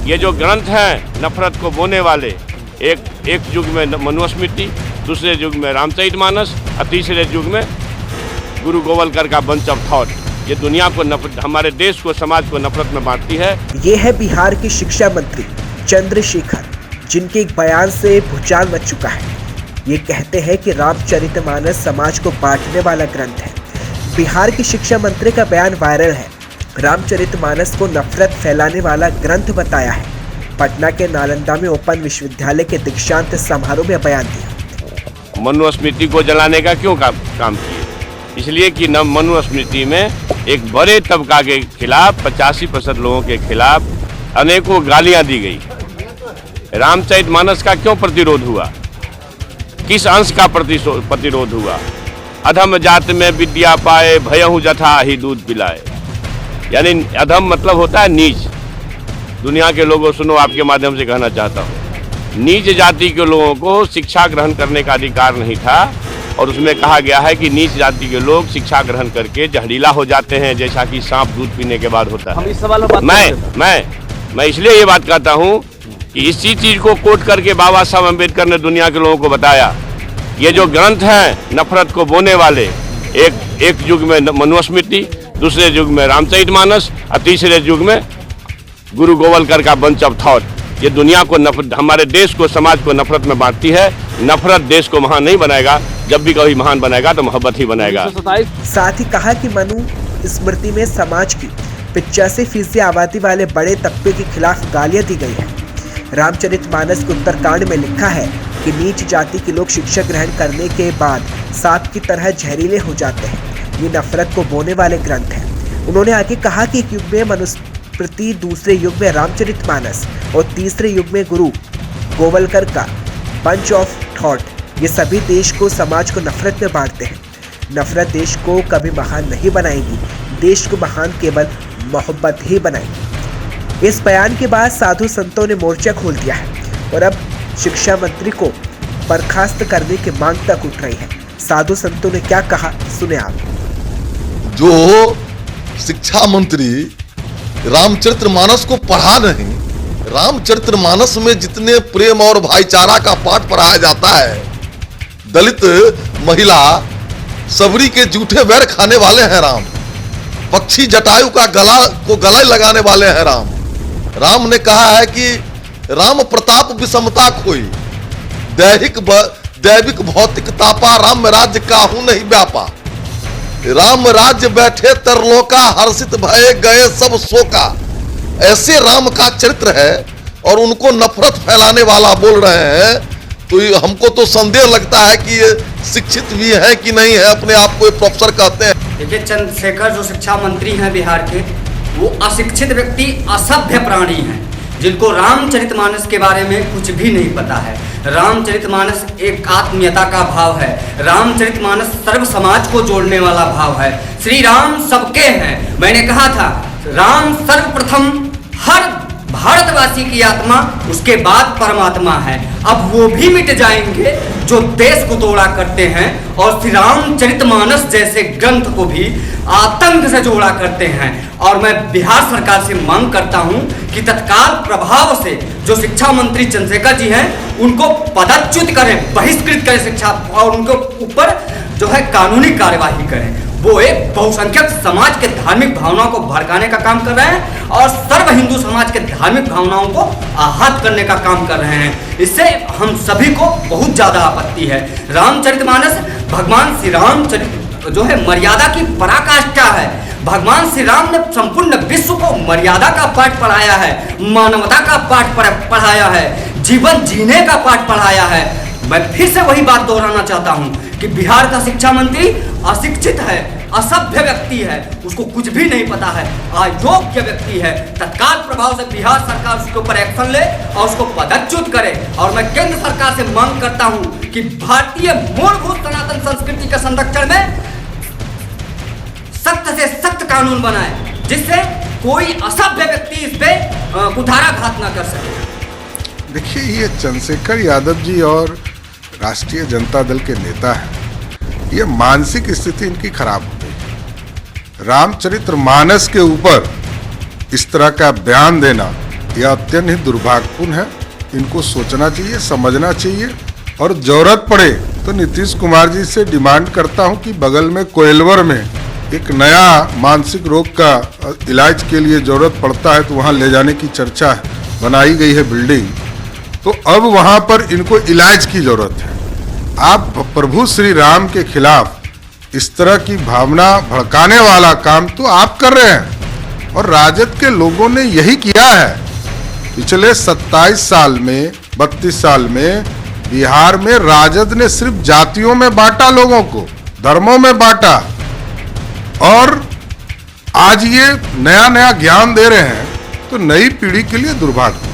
ये जो ग्रंथ हैं नफरत को बोने वाले, एक युग में मनुस्मृति, दूसरे युग में रामचरितमानस और तीसरे युग में गुरु गोवलकर का बंच ऑफ थॉट, ये दुनिया को हमारे देश को, समाज को नफरत में बांटती है। ये है बिहार के शिक्षा मंत्री चंद्रशेखर, जिनके एक बयान से भूचाल मच चुका है। ये कहते हैं कि रामचरितमानस समाज को बांटने वाला ग्रंथ है। बिहार के शिक्षा मंत्री का बयान वायरल है। रामचरितमानस को नफरत फैलाने वाला ग्रंथ बताया है। पटना के नालंदा में ओपन विश्वविद्यालय के दीक्षांत समारोह में बयान दिया। मनुस्मृति को जलाने का क्यों काम किए? इसलिए कि मनुस्मृति में एक बड़े तबका के खिलाफ, 85% लोगों के खिलाफ अनेकों गालियां दी गई। रामचरितमानस का क्यों प्रतिरोध हुआ? किस अंश का प्रतिरोध हुआ? अधम जात में विद्या पाए, भयहु जथा ही दूध पिलाए। यानी अधम मतलब होता है नीच। दुनिया के लोगों सुनो, आपके माध्यम से कहना चाहता हूँ, नीच जाति के लोगों को शिक्षा ग्रहण करने का अधिकार नहीं था। और उसमें कहा गया है कि नीच जाति के लोग शिक्षा ग्रहण करके जहरीला हो जाते हैं, जैसा कि सांप दूध पीने के बाद होता है। हम इस सवाल में मैं इसलिए ये बात कहता हूँ कि इसी चीज को कोट करके बाबा साहब अम्बेडकर ने दुनिया के लोगों को बताया, ये जो ग्रंथ हैं नफरत को बोने वाले, एक युग में मनुस्मृति, दूसरे युग में रामचरितमानस और तीसरे युग में गुरु गोवलकर का बंच ऑफ थॉट, ये दुनिया को हमारे देश को, समाज को नफरत में बांटती है। नफरत देश को महान नहीं बनाएगा, जब भी कभी महान बनाएगा तो मोहब्बत ही बनाएगा। साथ ही कहा कि मनु स्मृति में समाज की 85% आबादी वाले बड़े तबके के खिलाफ गालियां दी गई है। रामचरितमानस के उत्तरकांड में लिखा है कि नीच जाति के लोग शिक्षा ग्रहण करने के बाद सांप की तरह जहरीले हो जाते हैं। ये नफरत को बोने वाले ग्रंथ हैं। उन्होंने आगे कहा कि एक युग में मनुस्मृति, दूसरे युग में रामचरितमानस और तीसरे युग में गुरु गोवलकर का बंच ऑफ थॉट, ये सभी देश को, समाज को नफरत में बांटते हैं। नफरत देश को कभी महान नहीं बनाएगी, देश को महान केवल मोहब्बत ही बनाएगी। इस बयान के बाद साधु संतों ने मोर्चा खोल दिया है और अब शिक्षा मंत्री को बर्खास्त करने की मांग तक उठ रही है। साधु संतों ने क्या कहा, सुने आप। जो शिक्षा मंत्री रामचरितमानस को पढ़ा नहीं, रामचरितमानस में जितने प्रेम और भाईचारा का पाठ पढ़ाया जाता है, दलित महिला सबरी के जूठे बैर खाने वाले हैं राम, पक्षी जटायु का गले लगाने वाले हैं राम। राम ने कहा है कि राम प्रताप विषमता खोई, दैविक भौतिक तापा, राम राज्य काहू नहीं व्यापा। राम राज्य बैठे तरलोका, हर्षित भये गए सब शोका। ऐसे राम का चरित्र है और उनको नफरत फैलाने वाला बोल रहे हैं, तो हमको तो संदेह लगता है कि ये शिक्षित भी है कि नहीं है। अपने आप को प्रोफेसर कहते हैं। देखिए, चंद्रशेखर जो शिक्षा मंत्री हैं बिहार के, वो अशिक्षित व्यक्ति, असभ्य प्राणी हैं, जिनको रामचरितमानस के बारे में कुछ भी नहीं पता है। रामचरितमानस एक आत्मीयता का भाव है। रामचरितमानस सर्व समाज को जोड़ने वाला भाव है। श्री राम सबके हैं। मैंने कहा था, राम सर्वप्रथम हर भारतवासी की आत्मा, उसके बाद परमात्मा है। अब वो भी मिट जाएंगे जो देश को तोड़ा करते हैं और श्री रामचरितमानस जैसे ग्रंथ को भी आतंक से जोड़ा करते हैं। और मैं बिहार सरकार से मांग करता हूं कि तत्काल प्रभाव से जो शिक्षा मंत्री चंद्रशेखर जी हैं, उनको पदच्युत करें, बहिष्कृत करें शिक्षा, और उनके ऊपर जो है कानूनी कार्यवाही करें। वो एक बहुसंख्यक समाज के धार्मिक भावनाओं को भड़काने का काम कर रहे हैं और सर्व हिंदू समाज के धार्मिक भावनाओं को आहत करने का काम कर रहे हैं। इससे हम सभी को बहुत ज्यादा आपत्ति है। रामचरितमानस भगवान श्री राम जो है मर्यादा की पराकाष्ठा है। भगवान श्री राम ने संपूर्ण विश्व को मर्यादा का पाठ पढ़ाया है, मानवता का पाठ पढ़ाया है, जीवन जीने का पाठ पढ़ाया है। मैं फिर से वही बात दोहराना चाहता हूं कि बिहार का शिक्षा मंत्री अशिक्षित है, असभ्य व्यक्ति है, उसको कुछ भी नहीं पता है, अयोग्य व्यक्ति है। तत्काल प्रभाव से बिहार सरकार उसके ऊपर एक्शन ले और उसको पदच्युत करे। और मैं केंद्र सरकार से मांग करता हूं कि भारतीय मूलभूत सनातन संस्कृति के संरक्षण में सख्त से सख्त कानून बनाए, जिससे कोई असभ्य व्यक्ति इस पे कुठाराघात न कर सके। देखिए, ये चंद्रशेखर यादव जी और राष्ट्रीय जनता दल के नेता हैं। ये मानसिक स्थिति इनकी खराब हो गई। रामचरितमानस के ऊपर इस तरह का बयान देना यह अत्यंत ही दुर्भाग्यपूर्ण है। इनको सोचना चाहिए, समझना चाहिए और जरूरत पड़े तो नीतीश कुमार जी से डिमांड करता हूं कि बगल में कोइलवर में एक नया मानसिक रोग का इलाज के लिए जरूरत पड़ता है तो वहां ले जाने की चर्चा बनाई गई है बिल्डिंग, तो अब वहां पर इनको इलाज की जरूरत है। आप प्रभु श्री राम के खिलाफ इस तरह की भावना भड़काने वाला काम तो आप कर रहे हैं और राजद के लोगों ने यही किया है। पिछले 27 साल में 32 साल में बिहार में राजद ने सिर्फ जातियों में बांटा, लोगों को धर्मों में बांटा और आज ये नया नया ज्ञान दे रहे हैं तो नई पीढ़ी के लिए दुर्भाग्य।